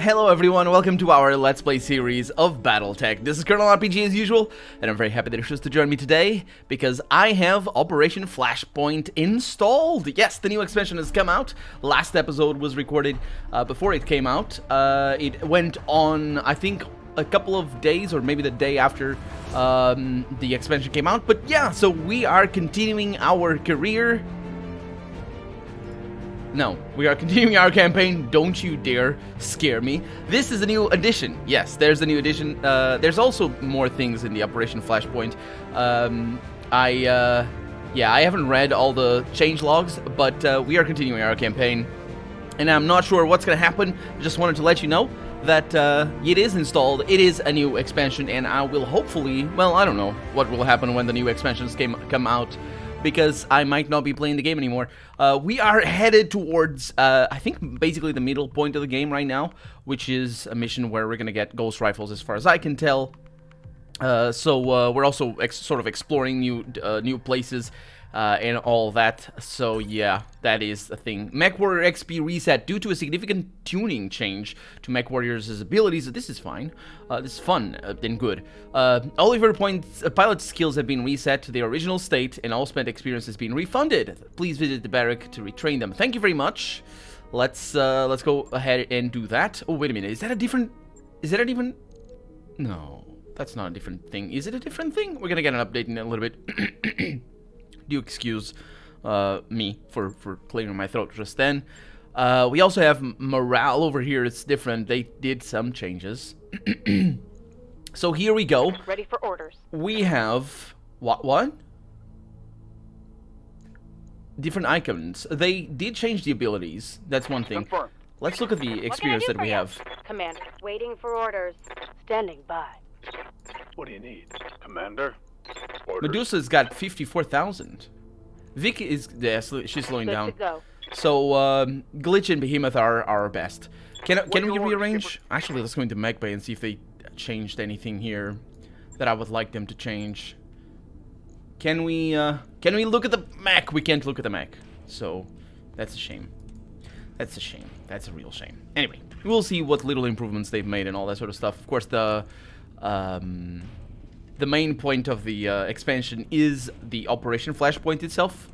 Hello everyone, welcome to our Let's Play series of BattleTech. This is Colonel RPG as usual, and I'm very happy that you chose to join me today, because I have Operation Flashpoint installed! Yes, the new expansion has come out. Last episode was recorded before it came out. It went on, I think, a couple of days, or maybe the day after the expansion came out. But yeah, so we are continuing our career. No, we are continuing our campaign. Don't you dare scare me. This is a new edition. Yes, there's a new edition. There's also more things in the Operation Flashpoint. I haven't read all the change logs, but we are continuing our campaign. And I'm not sure what's going to happen. Just wanted to let you know that it is installed. It is a new expansion, and I will hopefully... Well, I don't know what will happen when the new expansions come out, because I might not be playing the game anymore. We are headed towards, I think, basically the middle point of the game right now, which is a mission where we're gonna get ghost rifles, as far as I can tell. So we're also sort of exploring new places and all that. So yeah, that is the thing. MechWarrior XP reset due to a significant tuning change to MechWarriors' abilities. This is fine. This is fun and good. All of your pilot skills have been reset to their original state, and all spent experience has been refunded. Please visit the barrack to retrain them. Thank you very much. Let's go ahead and do that. Oh, wait a minute. Is that a different... No, that's not a different thing. Is it a different thing? We're gonna get an update in a little bit. Do excuse me for clearing my throat just then. We also have morale over here. It's different. They did some changes. So here we go. Ready for orders. We have... What? Different icons. They did change the abilities. That's one thing. Confirmed. Let's look at the experience that we have. Commander, waiting for orders. Standing by. What do you need, Commander? Orders. Medusa's got 54,000. Vic is... Yeah, she's slowing down. Good to go. So, Glitch and Behemoth are our best. Can we rearrange? Actually, let's go into Mech Bay and see if they changed anything here that I would like them to change. Can we look at the mech? We can't look at the mech. So, that's a shame. That's a shame. That's a real shame. Anyway, we'll see what little improvements they've made and all that sort of stuff. Of course, the main point of the expansion is the Operation Flashpoint itself,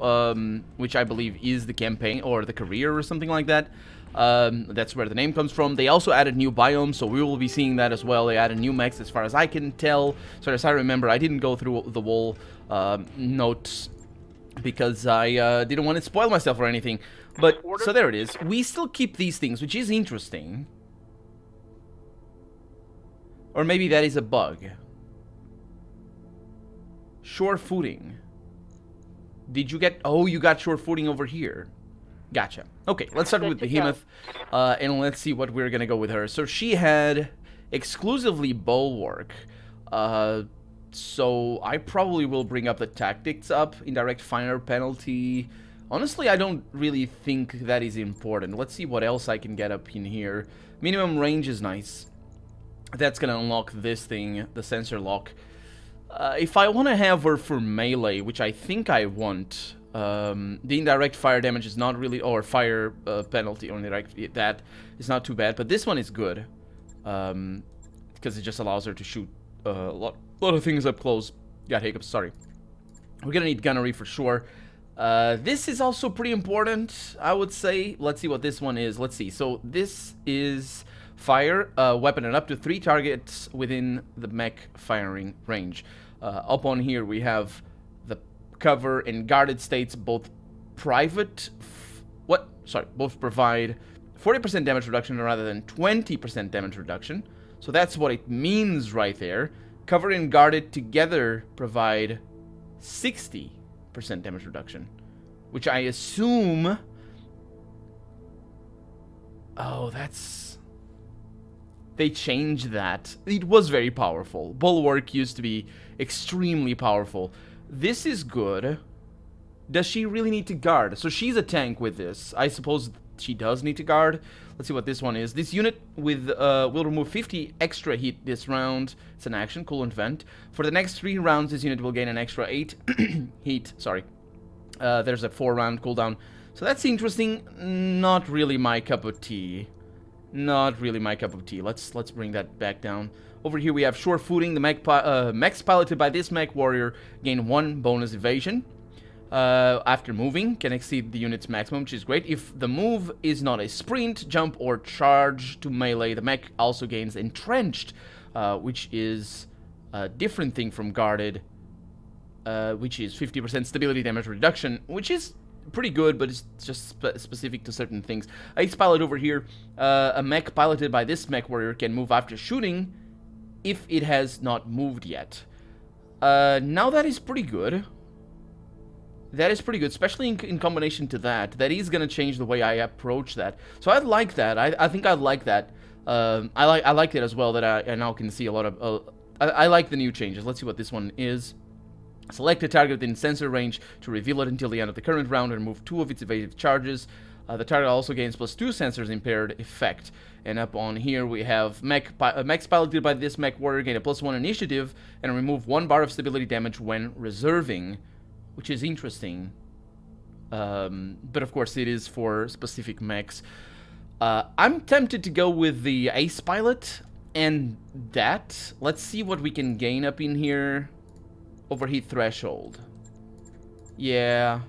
which I believe is the campaign or the career or something like that. That's where the name comes from. They also added new biomes, so we will be seeing that as well. They added new mechs, as far as I can tell. So as I remember, I didn't go through the whole notes because I didn't want to spoil myself or anything. But, so there it is. We still keep these things, which is interesting. Or maybe that is a bug. Sure footing. Did you get... Oh, you got sure footing over here. Gotcha. Okay, let's start with Behemoth. And let's see what we're gonna go with her. So she had exclusively Bulwark. So I probably will bring up the tactics up. Indirect fire penalty. Honestly, I don't really think that is important. Let's see what else I can get up in here. Minimum range is nice. That's gonna unlock this thing, the sensor lock. If I want to have her for melee, which I think I want, the indirect fire damage is not really, or fire penalty on indirect, that is not too bad, but this one is good, because it just allows her to shoot a lot of things up close. Got hiccups, sorry. We're gonna need gunnery for sure. This is also pretty important, I would say. Let's see what this one is. Let's see. So this is fire, weapon, and up to 3 targets within the mech firing range. Up on here we have the cover and guarded states, both both provide 40% damage reduction rather than 20% damage reduction. So that's what it means right there. Cover and guarded together provide 60% damage reduction, which I assume... Oh, that's... They changed that. It was very powerful. Bulwark used to be extremely powerful. This is good. Does she really need to guard? So she's a tank with this. I suppose she does need to guard. Let's see what this one is. This unit with will remove 50 extra heat this round. It's an action, cool and vent. For the next 3 rounds, this unit will gain an extra 8 heat. Sorry. There's a 4-round cooldown. So that's interesting. Not really my cup of tea. Not really my cup of tea. Let's bring that back down. Over here we have sure footing. The mechs piloted by this mech warrior gain 1 bonus evasion. After moving, can exceed the unit's maximum, which is great. If the move is not a sprint, jump, or charge to melee, the mech also gains entrenched, which is a different thing from guarded, which is 50% stability damage reduction, which is pretty good, but it's just specific to certain things. Ace pilot over here, a mech piloted by this mech warrior can move after shooting if it has not moved yet. Now that is pretty good. That is pretty good, especially in combination to that. That is going to change the way I approach that. So I like that. I think I like that. I like it as well, that I now can see a lot of... I like the new changes. Let's see what this one is. Select a target within sensor range to reveal it until the end of the current round and remove 2 of its evasive charges. The target also gains +2 sensors impaired effect. And up on here we have mechs piloted by this mech warrior gain a +1 initiative and remove 1 bar of stability damage when reserving, which is interesting. But of course it is for specific mechs. I'm tempted to go with the ace pilot and that. Let's see what we can gain up in here. Overheat threshold. Yeah.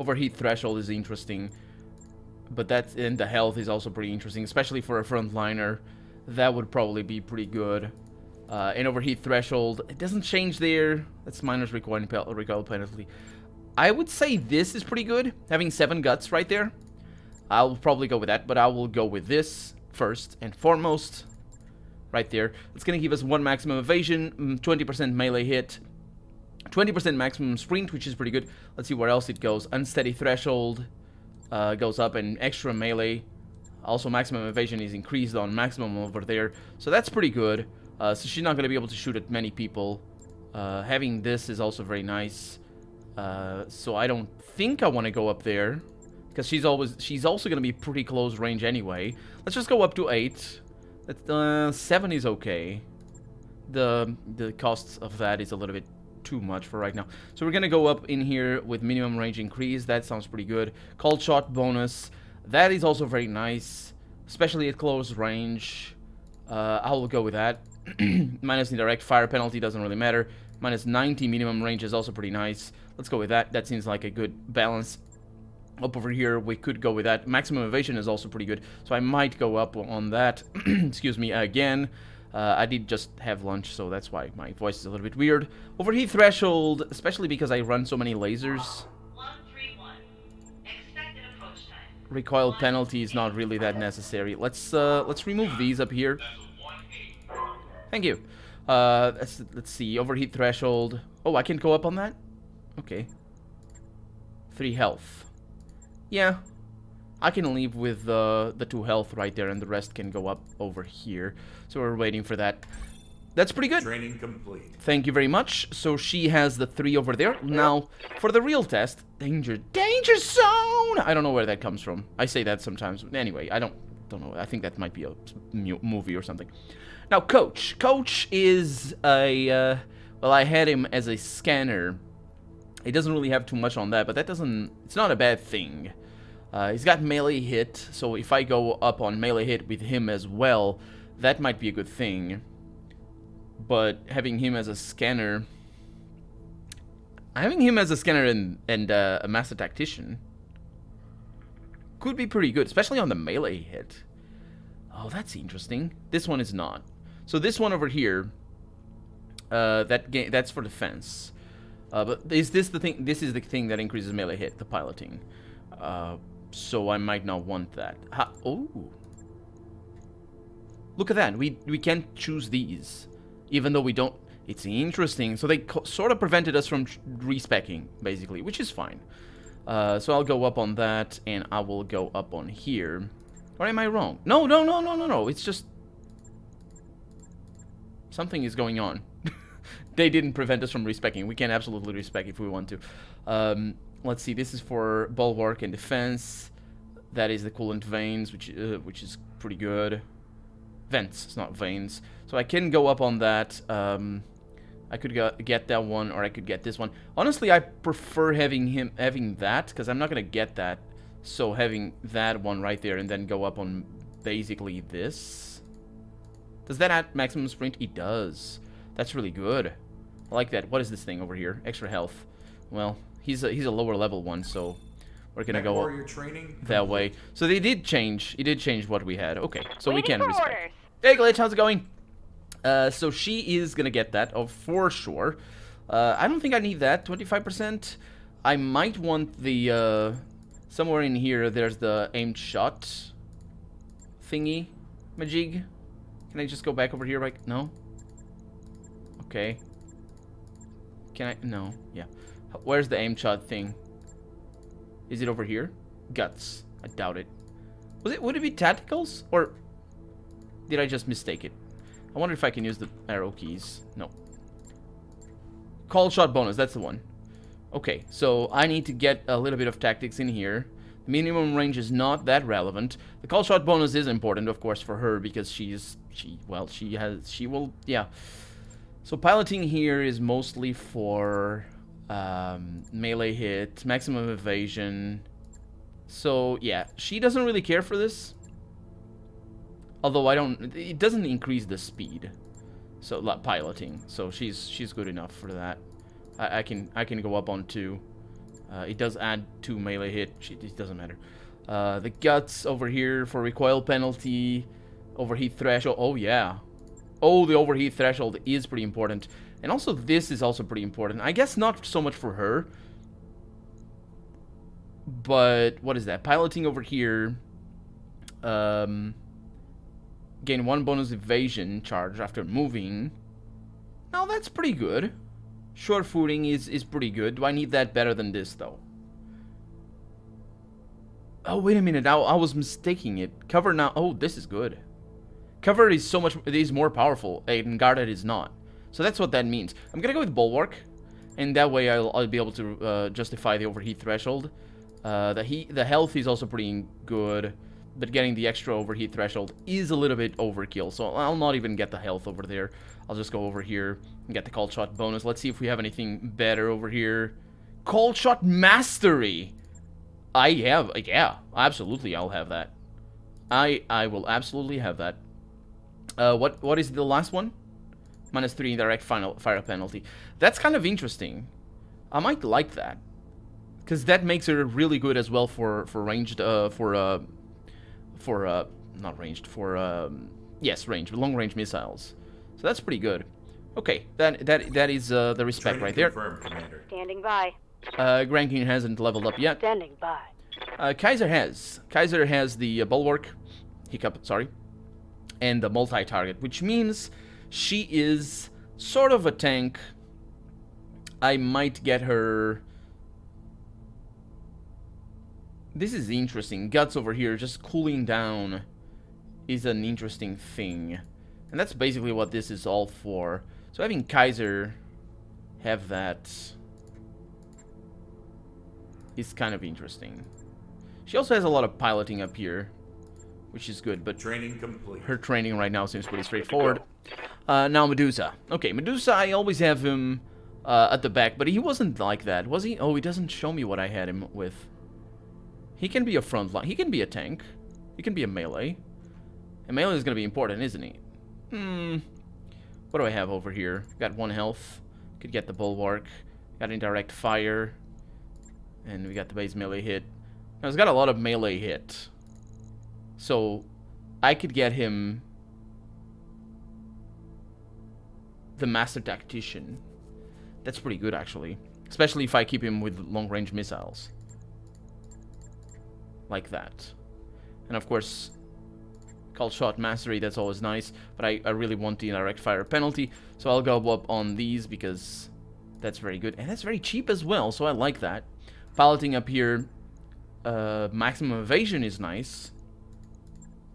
Overheat threshold is interesting. But that's, and the health is also pretty interesting, especially for a frontliner. That would probably be pretty good. And overheat threshold, it doesn't change there. That's minus recoil penalty. I would say this is pretty good, having 7 guts right there. I'll probably go with that, but I will go with this first and foremost. Right there. It's going to give us 1 maximum evasion, 20% melee hit, 20% maximum sprint, which is pretty good. Let's see where else it goes. Unsteady threshold goes up, and extra melee. Also, maximum evasion is increased on maximum over there. So that's pretty good. So she's not going to be able to shoot at many people. Having this is also very nice. So I don't think I want to go up there, because she's also going to be pretty close range anyway. Let's just go up to 8. 7 is okay. The costs of that is a little bit too much for right now. So we're gonna go up in here with minimum range increase. That sounds pretty good. Cold shot bonus. That is also very nice, especially at close range. I will go with that. Minus indirect fire penalty doesn't really matter. Minus 90 minimum range is also pretty nice. Let's go with that. That seems like a good balance. Up over here, we could go with that. Maximum evasion is also pretty good, so I might go up on that. Excuse me, again. I did just have lunch, so that's why my voice is a little bit weird. Overheat threshold, especially because I run so many lasers. 131. Expected approach time. Recoil penalty is not really that necessary. Let's remove these up here. Thank you. Let's see. Overheat threshold. Oh, I can go up on that? Okay. 3 health. Yeah, I can leave with the 2 health right there, and the rest can go up over here. So we're waiting for that. That's pretty good. Training complete. Thank you very much. So she has the 3 over there. Now, for the real test, danger zone! I don't know where that comes from. I say that sometimes. Anyway, I don't know. I think that might be a movie or something. Now, Coach. Coach is a, well, I had him as a scanner. He doesn't really have too much on that, but that doesn't... It's not a bad thing. He's got melee hit, so if I go up on melee hit with him as well, that might be a good thing. But having him as a scanner... Having him as a scanner and a master tactician could be pretty good, especially on the melee hit. Oh, that's interesting. This one is not. So this one over here, that's for defense. But is this the thing? This is the thing that increases melee hit, the piloting. So I might not want that. Oh, look at that. We can't choose these, even though we don't. It's interesting. So they sort of prevented us from respecking, basically, which is fine. So I'll go up on that, and I will go up on here. Or am I wrong? No. It's just something is going on. They didn't prevent us from respecking. We can absolutely respec if we want to. Let's see. This is for bulwark and defense. That is the coolant veins, which is pretty good. Vents, it's not veins. So I can go up on that. I could get that one, or I could get this one. Honestly, I prefer having that, because I'm not gonna get that. So having that one right there and then go up on basically this. Does that add maximum sprint? It does. That's really good. I like that. What is this thing over here? Extra health. Well, he's a lower level one, so we're gonna go MechWarrior training that way. So they did change. It did change what we had. Okay, so we can for respect. orders. Hey Glitch, how's it going? So she is gonna get that, for sure. I don't think I need that. 25%. I might want the somewhere in here. There's the aimed shot thingy, majig. Can I just go back over here? Like no. Okay. Can I? No. Yeah. Where's the aimed shot thing? Is it over here? Guts. I doubt it. Would it be tacticals? Or did I just mistake it? I wonder if I can use the arrow keys. No. Call shot bonus. That's the one. Okay. So I need to get a little bit of tactics in here. The minimum range is not that relevant. The call shot bonus is important, of course, for her because she will, yeah. So piloting here is mostly for melee hit, maximum evasion. So yeah, she doesn't really care for this. Although it doesn't increase the speed. So piloting. So she's good enough for that. I can go up on 2. It does add 2 melee hit. It doesn't matter. The guts over here for recoil penalty, overheat threshold. Oh yeah. Oh, the overheat threshold is pretty important. And also this is also pretty important. I guess not so much for her. But what is that? Piloting over here. Gain 1 bonus evasion charge after moving. Now that's pretty good. Short footing is pretty good. Do I need that better than this though? Oh, wait a minute. I was mistaking it. Cover now. Oh, this is good. Cover is more powerful, and guarded is not. So that's what that means. I'm gonna go with bulwark, and that way I'll be able to justify the overheat threshold. The health is also pretty good, but getting the extra overheat threshold is a little bit overkill. So I'll not even get the health over there. I'll just go over here and get the call shot bonus. Let's see if we have anything better over here. Call shot mastery. Yeah, absolutely. I'll have that. I will absolutely have that. What is the last one? -3 indirect fire penalty. That's kind of interesting. I might like that, because that makes her really good as well for ranged ranged long range missiles. So that's pretty good. Okay, that is the respect right there. Confirmed, Commander. Standing by. Grankin hasn't leveled up yet. Standing by. Kaiser has the bulwark, sorry, and the multi-target, which means she is sort of a tank. I might get her. This is interesting. Guts over here, just cooling down, is an interesting thing, and that's basically what this is all for. So having Kaiser have that is kind of interesting. She also has a lot of piloting up here, which is good, but Training complete. her training right now seems pretty straightforward. Now Medusa. Okay, Medusa, I always have him at the back, but he wasn't like that, was he? Oh, he doesn't show me what I had him with. He can be a front line. He can be a tank. He can be a melee. And melee is going to be important, isn't he? What do I have over here? Got 1 health. Could get the bulwark. Got indirect fire. And we got the base melee hit. Now, he's got a lot of melee hit. So, I could get him the Master Tactician. That's pretty good, actually. Especially if I keep him with long-range missiles. Like that. And, of course, Call Shot Mastery, that's always nice. But I really want the indirect fire penalty. So, I'll go up on these because that's very good. And that's very cheap as well, so I like that. Piloting up here, maximum evasion is nice.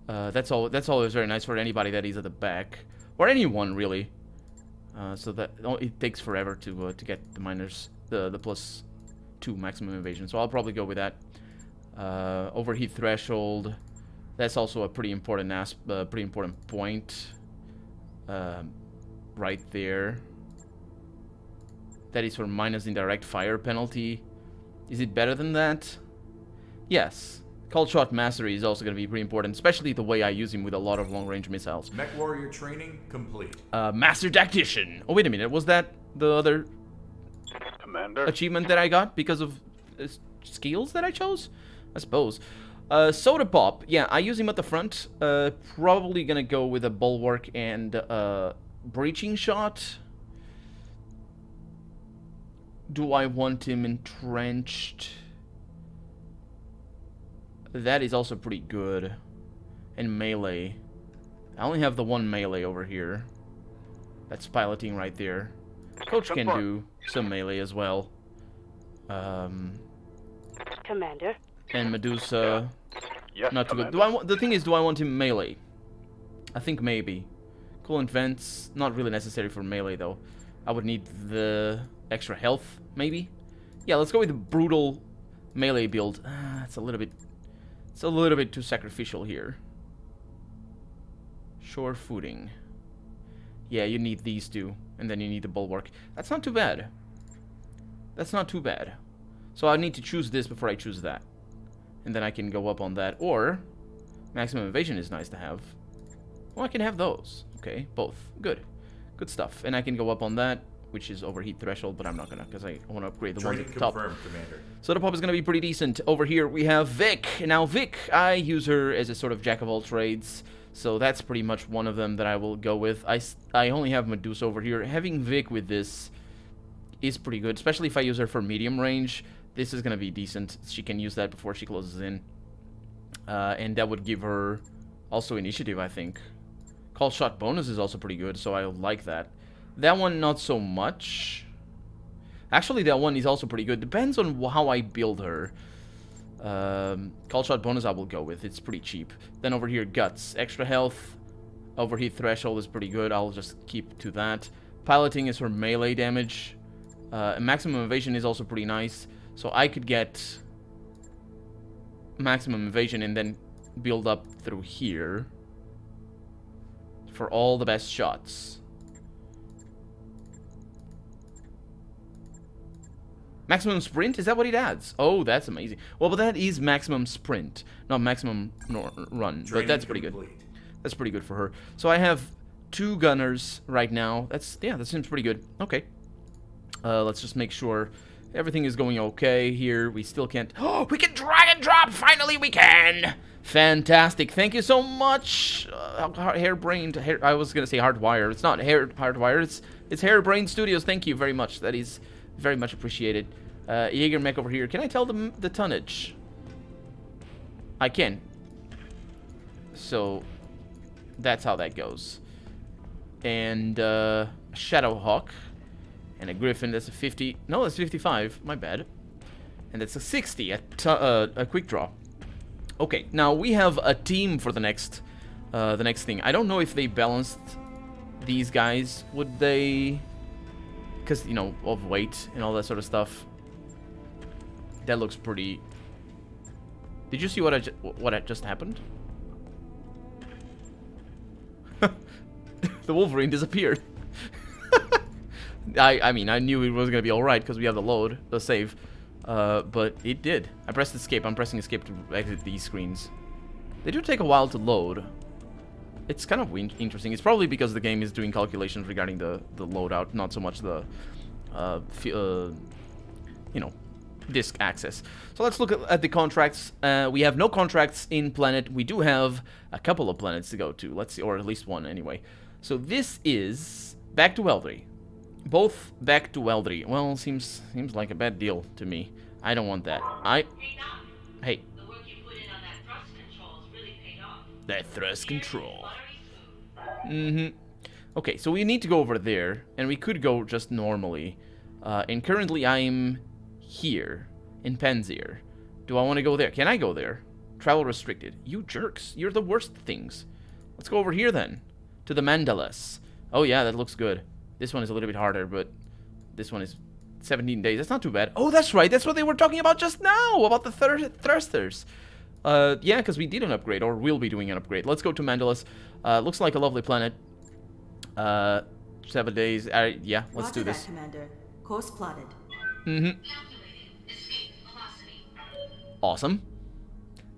That's always very nice for anybody that is at the back, or anyone really. So that it takes forever to get the the +2 maximum evasion. So I'll probably go with that. Overheat threshold. That's also a pretty important point. Right there. That is for minus indirect fire penalty. Is it better than that? Yes. Call shot mastery is also going to be pretty important, especially the way I use him with a lot of long-range missiles. MechWarrior training complete. Master Tactician. Oh, wait a minute. Was that the other Commander? achievement that I got because of skills that I chose? I suppose. Soda Pop. Yeah, I use him at the front. Probably going to go with a Bulwark and Breaching Shot. Do I want him entrenched? That is also pretty good. And melee. I only have the one melee over here. That's piloting right there. Coach can do some melee as well. Commander. And Medusa. Yes, Not too good. Commander. The thing is, do I want him melee? I think maybe. Coolant vents, not really necessary for melee though. I would need the extra health, maybe. Yeah, let's go with the brutal melee build. It's a little bit too sacrificial here. Sure footing. Yeah, you need these two, and then you need the bulwark. That's not too bad. That's not too bad. So I need to choose this before I choose that. And then I can go up on that. Or, maximum evasion is nice to have. Well, I can have those. Okay, both. Good. Good stuff. And I can go up on that, which is overheat threshold, but I'm not gonna, because I want to upgrade the ones at the top. Confirmed, Commander. Soda Pop is going to be pretty decent. Over here, we have Vic. Now, Vic, I use her as a sort of jack of all trades, so that's pretty much one of them that I will go with. I only have Medusa over here. Having Vic with this is pretty good, especially if I use her for medium range. This is going to be decent. She can use that before she closes in. And that would give her also initiative, I think. Call shot bonus is also pretty good, so I like that. That one, not so much. Actually, that one is also pretty good. Depends on how I build her. Call shot bonus I will go with. It's pretty cheap. Then over here, guts. Extra health. Overheat threshold is pretty good. I'll just keep to that. Piloting is for melee damage. Maximum evasion is also pretty nice. So I could get maximum evasion and then build up through here for all the best shots. Maximum sprint? Is that what it adds? Oh, that's amazing. Well, but that is maximum sprint, not maximum run. But that's pretty good. That's pretty good for her. So I have 2 gunners right now. That seems pretty good. Okay. Let's just make sure everything is going okay here. We still can't... Oh, we can drag and drop! Finally we can! Fantastic. Thank you so much. Hairbrained... I was going to say Hardwire. It's not Hardwire. It's Hairbrained Studios. Thank you very much. That is very much appreciated. Jaeger Mech over here. Can I tell them the tonnage? I can. So, that's how that goes. And, Shadowhawk. And a Griffin, that's a 50. No, that's 55. My bad. And that's a 60. A quick draw. Okay, now we have a team for the next thing. I don't know if they balanced these guys. Would they? Because, you know, of weight and all that sort of stuff. That looks pretty... Did you see what just happened? The Wolverine disappeared. I mean, I knew it was going to be alright because we have the save. But it did. I pressed escape. I'm pressing escape to exit these screens. They do take a while to load. It's kind of interesting. It's probably because the game is doing calculations regarding the loadout, not so much the, you know, disk access. So let's look at the contracts. We have no contracts in Planet. We do have a couple of planets to go to. Let's see, or at least one anyway. So this is back to Eldry. Both back to Eldry. Well, seems like a bad deal to me. I don't want that. Hey, Doc. Hey. The work you put in on that thrust control has really paid off. That thrust control. Buttery smooth. Okay, so we need to go over there, and we could go just normally. And currently I'm here in Panzer. Do I want to go there? Can I go there? Travel restricted. You jerks. You're the worst things. Let's go over here then. To the Mandalas. Oh yeah, that looks good. This one is a little bit harder, but this one is 17 days. That's not too bad. Oh, that's right. That's what they were talking about just now, about the thrusters. Yeah, because we did an upgrade, or will be doing an upgrade. Let's go to Mandalas. Looks like a lovely planet. 7 days. Yeah, let's do this. Commander. Course plotted. Awesome.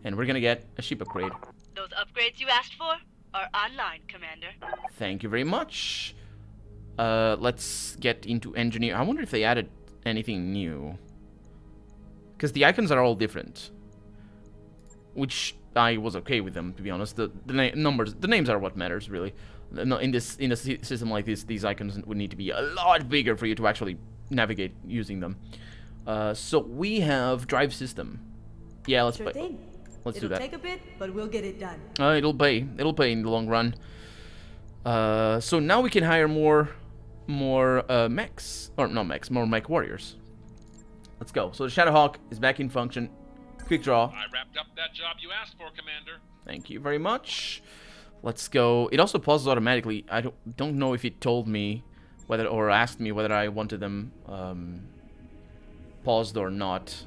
And we're gonna get a ship upgrade. Those upgrades you asked for are online, Commander. Thank you very much. Let's get into engineer. I wonder if they added anything new. Because the icons are all different. Which I was okay with them, to be honest. The names are what matters, really. In a system like this, these icons would need to be a lot bigger for you to actually navigate using them. So we have drive system. Yeah, let's Sure thing. Let's do It'll that. take a bit, but we'll get it done. It'll pay. It'll pay in the long run. So now we can hire more mechs. Or not mechs, more MechWarriors. Let's go. So the Shadowhawk is back in function. Quick draw. I wrapped up that job you asked for, Commander. Thank you very much. Let's go. It also pauses automatically. I don't know if it told me whether, or asked me whether I wanted them paused or not.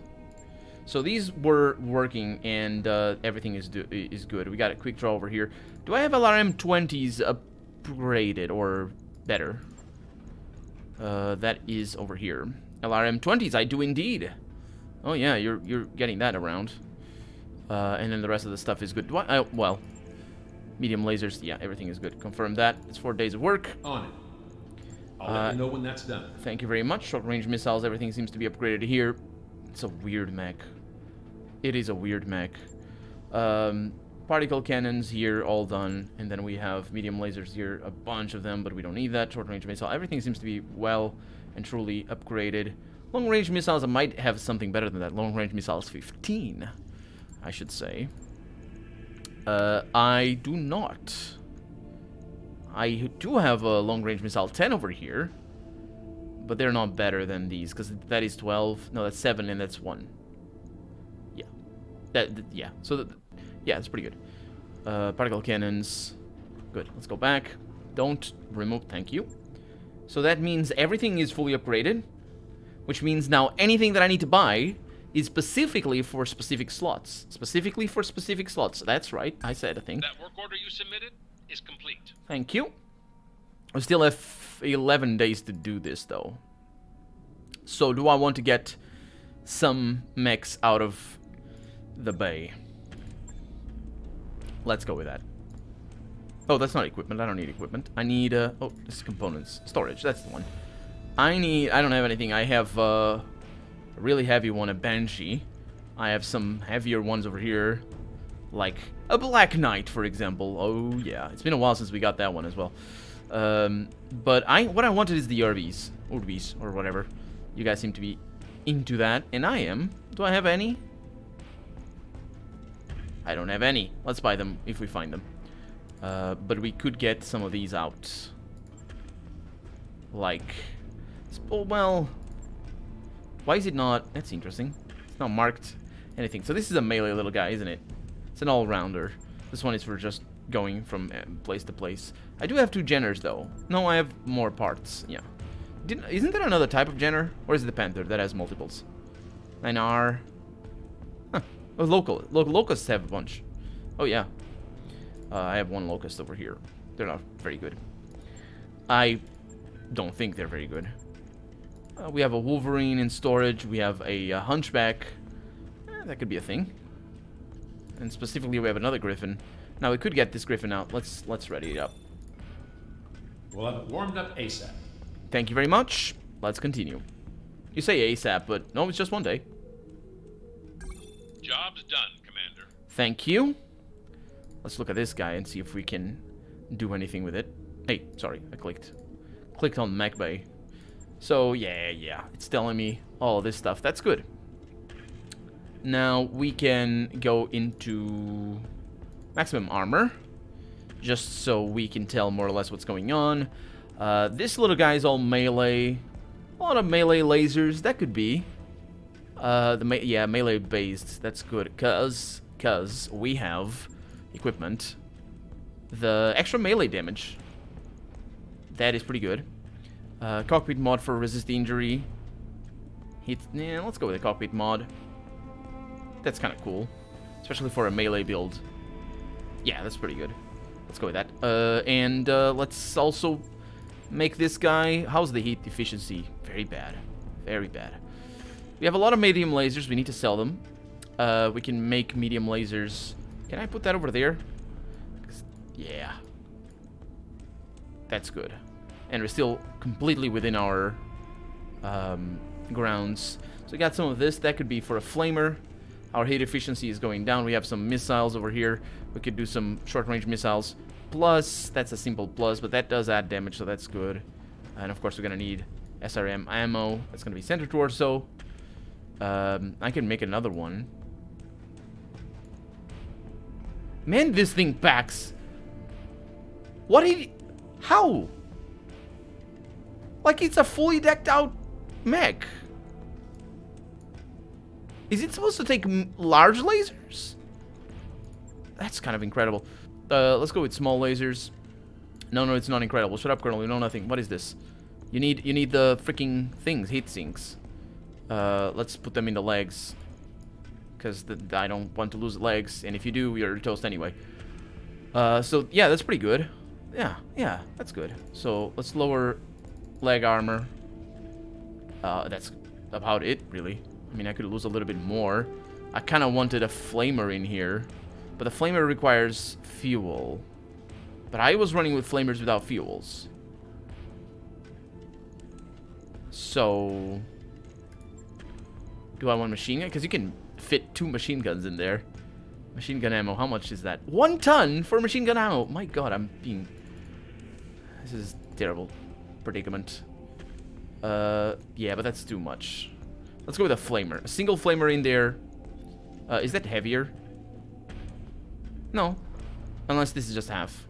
So these were working, and everything is good. We got a quick draw over here. Do I have LRM-20s upgraded or better? That is over here. LRM-20s, I do indeed. Oh yeah, you're getting that around. And then the rest of the stuff is good. Do I, well, medium lasers, yeah, everything is good. Confirm that. It's 4 days of work. On it. I'll let you know when that's done. Thank you very much. Short-range missiles, everything seems to be upgraded here. It's a weird mech. It is a weird mech. Particle cannons here, all done. And then we have medium lasers here, a bunch of them, but we don't need that. Short-range missile, everything seems to be well and truly upgraded. Long-range missiles, I might have something better than that. Long-range missiles 15, I should say. I do not. I do have a long-range missile 10 over here, but they're not better than these, because that is 12. No, that's 7, and that's 1. Yeah. Yeah. So, yeah, it's pretty good. Particle cannons. Good. Let's go back. Don't remove. Thank you. So that means everything is fully upgraded, which means now anything that I need to buy is specifically for specific slots. Specifically for specific slots. That's right. I said a thing. That work order you submitted is complete. Thank you. I still have 11 days to do this, though. So do I want to get some mechs out of the bay? Let's go with that. Oh, that's not equipment. I don't need equipment. I need, oh, this is components. Storage, that's the one. I don't have anything. I have a really heavy one, a Banshee. I have some heavier ones over here, like a Black Knight, for example. Oh, yeah. It's been a while since we got that one as well. But what I wanted is the Urbis, or whatever. You guys seem to be into that, and I am. Do I have any? I don't have any. Let's buy them if we find them. But we could get some of these out. Like, oh, well, why is it not? That's interesting. It's not marked anything. So this is a melee little guy, isn't it? It's an all-rounder. This one is for just going from place to place. I do have 2 Jenners, though. No, I have more parts. Yeah. Isn't there another type of Jenner? Or is it the Panther that has multiples? 9R. Huh. Oh, Locusts have a bunch. Oh, yeah. I have 1 Locust over here. They're not very good. I don't think they're very good. We have a Wolverine in storage. We have a Hunchback. That could be a thing. And specifically, we have another Griffin. Now, we could get this Griffin out. Let's ready it up. We'll have it warmed up ASAP. Thank you very much. Let's continue. You say ASAP, but no, it's just 1 day. Job's done, Commander. Thank you. Let's look at this guy and see if we can do anything with it. Hey, sorry, I clicked on Mech Bay. So, yeah, it's telling me all this stuff. That's good. Now, we can go into maximum armor, just so we can tell more or less what's going on. This little guy is all melee. A lot of melee lasers. That could be. Yeah, melee based. That's good, cause we have equipment. The extra melee damage. That is pretty good. Cockpit mod for resist injury. Yeah, let's go with the cockpit mod. That's kind of cool, especially for a melee build. Yeah, that's pretty good. Let's go with that. And let's also make this guy. How's the heat efficiency? Very bad. Very bad. We have a lot of medium lasers. We need to sell them. We can make medium lasers. Can I put that over there? Yeah. That's good. And we're still completely within our grounds. So we got some of this. That could be for a flamer. Our hit efficiency is going down. We have some missiles over here. We could do some short-range missiles. Plus, that's a simple plus, but that does add damage, so that's good. And of course, we're gonna need SRM ammo. That's gonna be center torso. I can make another one. Man, this thing packs. What did... How? Like, it's a fully decked out mech. Is it supposed to take large lasers? That's kind of incredible. Let's go with small lasers. No, it's not incredible. Shut up, Colonel. You know nothing. What is this? You need the freaking things, heat sinks. Let's put them in the legs, because I don't want to lose legs. And if you do, you're toast anyway. So yeah, that's pretty good. Yeah, that's good. So let's lower leg armor. That's about it, really. I mean, I could lose a little bit more. I kind of wanted a flamer in here, but the flamer requires fuel. But I was running with flamers without fuels. So, do I want machine gun? Because you can fit 2 machine guns in there. Machine gun ammo, how much is that? 1 ton for machine gun ammo. My god, I'm being... This is terrible predicament. Yeah, but that's too much. Let's go with a flamer. A single flamer in there. Is that heavier? No. Unless this is just half.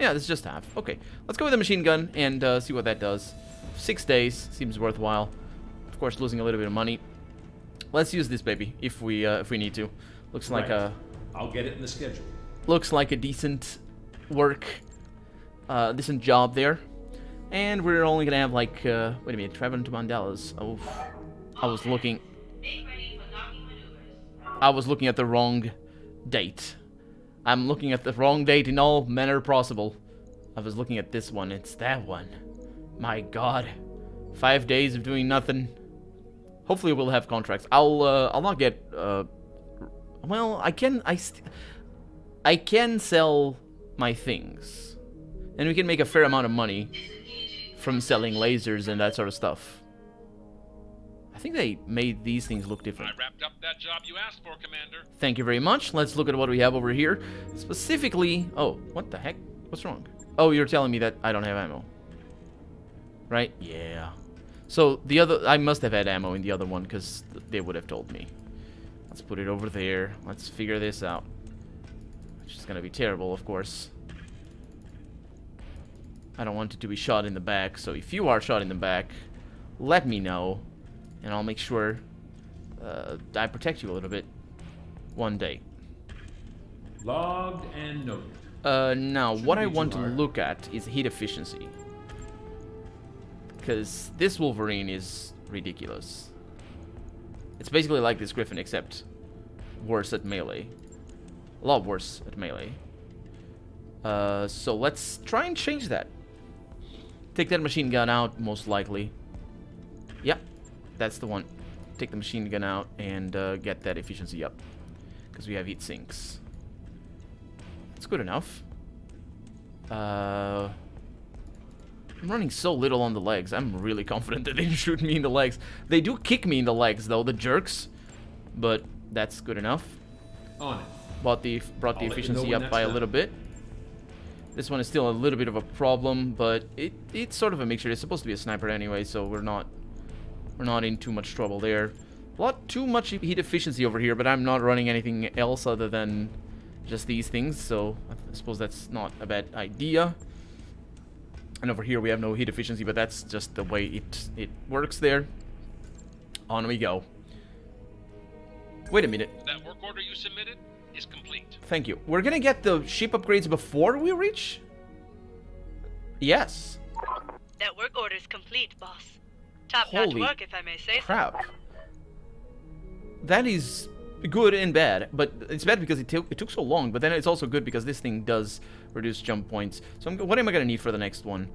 Yeah, this is just half. Okay. Let's go with a machine gun and see what that does. 6 days. Seems worthwhile. Of course, losing a little bit of money. Let's use this baby if we need to. Looks like a... I'll get it in the schedule. Looks like a decent work. Decent job there. And we're only gonna have like... wait a minute. Traveling to Mandela's. Oh... I was looking at the wrong date. I'm looking at the wrong date in all manner possible. I was looking at this one. It's that one. My god. 5 days of doing nothing. Hopefully we'll have contracts. I'll not get well, I can sell my things. And we can make a fair amount of money from selling lasers and that sort of stuff. I think they made these things look different. I wrapped up that job you asked for, Commander. Thank you very much. Let's look at what we have over here. Specifically... Oh, what the heck? What's wrong? Oh, you're telling me that I don't have ammo. Right? Yeah. So, the other... I must have had ammo in the other one, because they would have told me. Let's put it over there. Let's figure this out. Which is gonna be terrible, of course. I don't want it to be shot in the back, so if you are shot in the back, let me know. And I'll make sure I protect you a little bit one day. Logged and noted. Now, what I want to look at is heat efficiency. Because this Wolverine is ridiculous. It's basically like this Griffin, except worse at melee. A lot worse at melee. So let's try and change that. Take that machine gun out, most likely. Yep. That's the one. Take the machine gun out and get that efficiency up. Because we have heat sinks. It's good enough. I'm running so little on the legs. I'm really confident that they didn't shoot me in the legs. They do kick me in the legs, though, the jerks. But that's good enough. On it. Brought the efficiency up by a little bit. This one is still a little bit of a problem, but it's sort of a mixture. It's supposed to be a sniper anyway, so we're not in too much trouble there. A lot too much heat efficiency over here, but I'm not running anything else other than just these things, so I suppose that's not a bad idea. And over here we have no heat efficiency, but that's just the way it works there. On we go. Wait a minute. That work order you submitted is complete. Thank you. We're gonna get the ship upgrades before we reach? Yes. That work order's complete, boss. Top-notch Holy work, if I may say so. crap. That is good and bad, but it's bad because it took so long, but then it's also good because this thing does reduce jump points. So what am I going to need for the next one?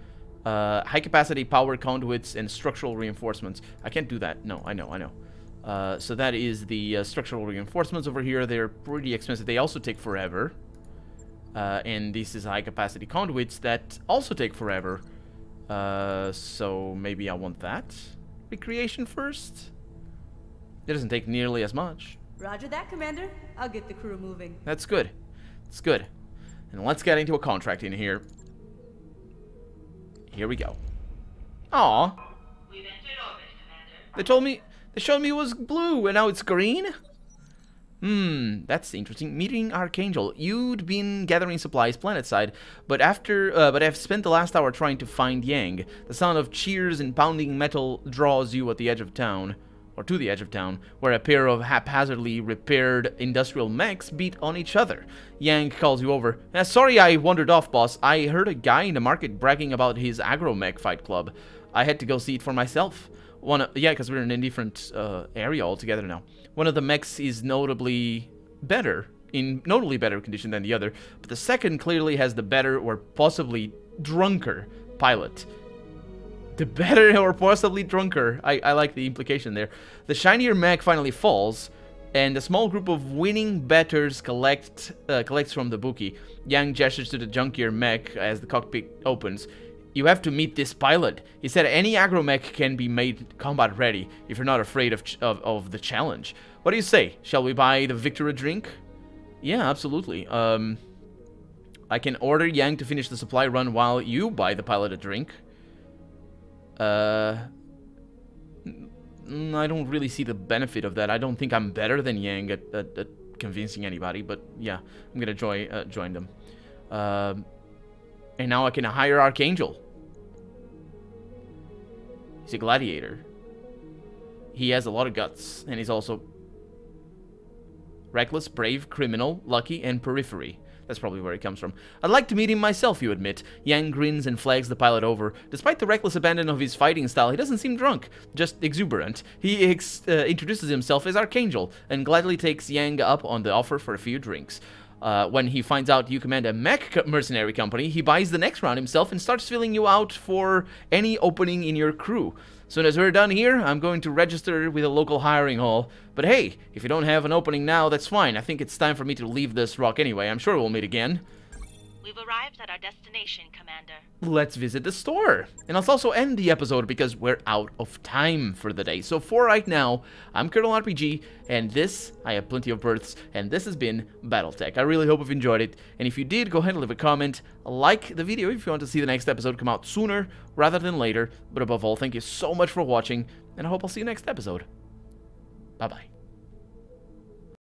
High capacity power conduits and structural reinforcements. I can't do that. No, I know. So that is the structural reinforcements over here. They're pretty expensive. They also take forever. And this is high-capacity conduits that also take forever. So maybe I want that. Recreation first. It doesn't take nearly as much. Roger that, Commander. I'll get the crew moving. That's good. It's good. And let's get into a contract in here. Here we go. Aw. We've entered orbit, Commander. They showed me it was blue, and now it's green? That's interesting. Meeting Archangel. You'd been gathering supplies planetside, but I've spent the last hour trying to find Yang. The sound of cheers and pounding metal draws you at the edge of town, or to the edge of town, where a pair of haphazardly repaired industrial mechs beat on each other. Yang calls you over. Sorry I wandered off, boss. I heard a guy in the market bragging about his agromech fight club. I had to go see it for myself. Yeah, because we're in a different area altogether now. One of the mechs is notably better condition than the other, but the second clearly has the better or possibly drunker pilot. The better or possibly drunker. I like the implication there. The shinier mech finally falls, and a small group of winning bettors collects from the bookie. Yang gestures to the junkier mech as the cockpit opens. You have to meet this pilot. He said any agromech can be made combat ready if you're not afraid of the challenge. What do you say? Shall we buy the victor a drink? Yeah, absolutely. I can order Yang to finish the supply run while you buy the pilot a drink. I don't really see the benefit of that. I don't think I'm better than Yang at convincing anybody, but yeah, I'm gonna join them. And now I can hire Archangel. He's a gladiator. He has a lot of guts, and he's also reckless, brave, criminal, lucky, and periphery. That's probably where he comes from. I'd like to meet him myself, you admit. Yang grins and flags the pilot over. Despite the reckless abandon of his fighting style, he doesn't seem drunk, just exuberant. He introduces himself as Archangel, and gladly takes Yang up on the offer for a few drinks. When he finds out you command a mech mercenary company, he buys the next round himself and starts filling you out for any opening in your crew. Soon as we're done here, I'm going to register with a local hiring hall. But hey, if you don't have an opening now, that's fine. I think it's time for me to leave this rock anyway. I'm sure we'll meet again. We've arrived at our destination, Commander. Let's visit the store. And let's also end the episode because we're out of time for the day. So for right now, I'm Colonel RPG, and I have plenty of berths, and this has been BattleTech. I really hope you've enjoyed it, and if you did, go ahead and leave a comment, like the video if you want to see the next episode come out sooner rather than later. But above all, thank you so much for watching, and I hope I'll see you next episode. Bye-bye.